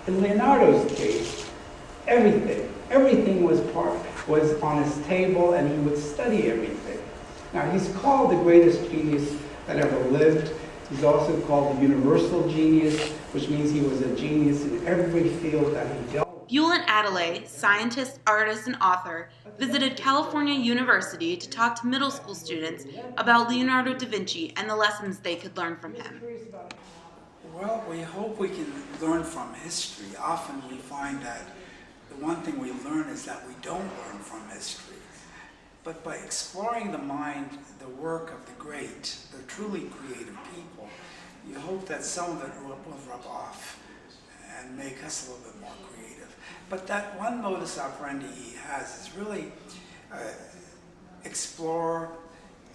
In Leonardo's case, everything was on his table, and he would study everything. Now, he's called the greatest genius that ever lived. He's also called the universal genius, which means he was a genius in every field that he dealt with. Bulent Atalay, scientist, artist, and author, visited California University to talk to middle school students about Leonardo da Vinci and the lessons they could learn from him. Well, we hope we can learn from history. Often we find that the one thing we learn is that we don't learn from history. But by exploring the mind, the work of the great, the truly creative people, you hope that some of it will rub off and make us a little bit more creative. But that one modus operandi he has is really explore,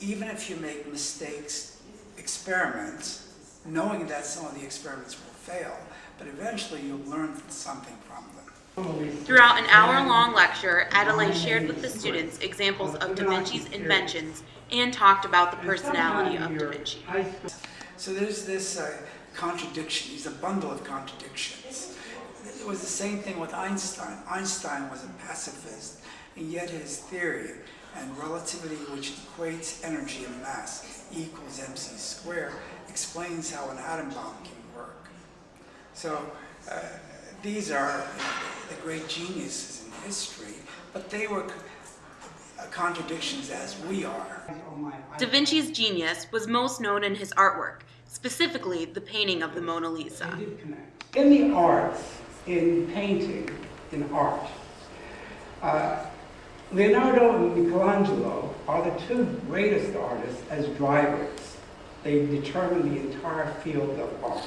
even if you make mistakes, experiments, knowing that some of the experiments will fail, but eventually you'll learn something from them. Throughout an hour-long lecture, Atalay shared with the students examples of Da Vinci's inventions and talked about the personality of Da Vinci. So there's this contradiction. He's a bundle of contradictions. It was the same thing with Einstein. Einstein was a pacifist, and yet his theory and relativity, which equates energy and mass, E equals mc squared, explains how an atom bomb can work. So these are the great geniuses in history, but they were contradictions as we are. Da Vinci's genius was most known in his artwork, specifically the painting of the Mona Lisa. In the arts, in painting, in art, Leonardo and Michelangelo are the two greatest artists as drivers. They determine the entire field of art.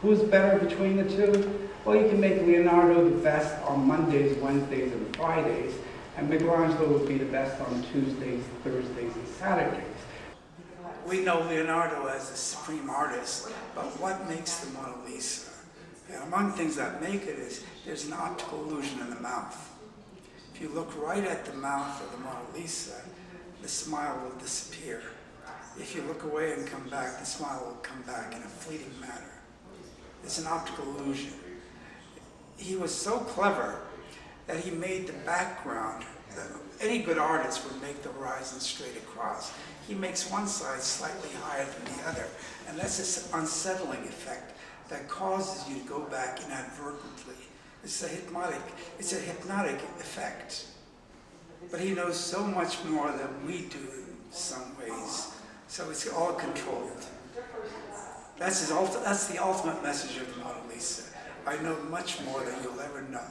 Who's better between the two? Well, you can make Leonardo the best on Mondays, Wednesdays, and Fridays, and Michelangelo would be the best on Tuesdays, Thursdays, and Saturdays. We know Leonardo as the supreme artist, but what makes the Mona Lisa? And among things that make it is there's an optical illusion in the mouth. If you look right at the mouth of the Mona Lisa, the smile will disappear. If you look away and come back, the smile will come back in a fleeting manner. It's an optical illusion. He was so clever that he made the background. Any good artist would make the horizon straight across. He makes one side slightly higher than the other, and that's this unsettling effect that causes you to go back inadvertently. It's a hypnotic effect. But he knows so much more than we do in some ways, so it's all controlled. That's the ultimate message of the Mona Lisa. I know much more than you'll ever know.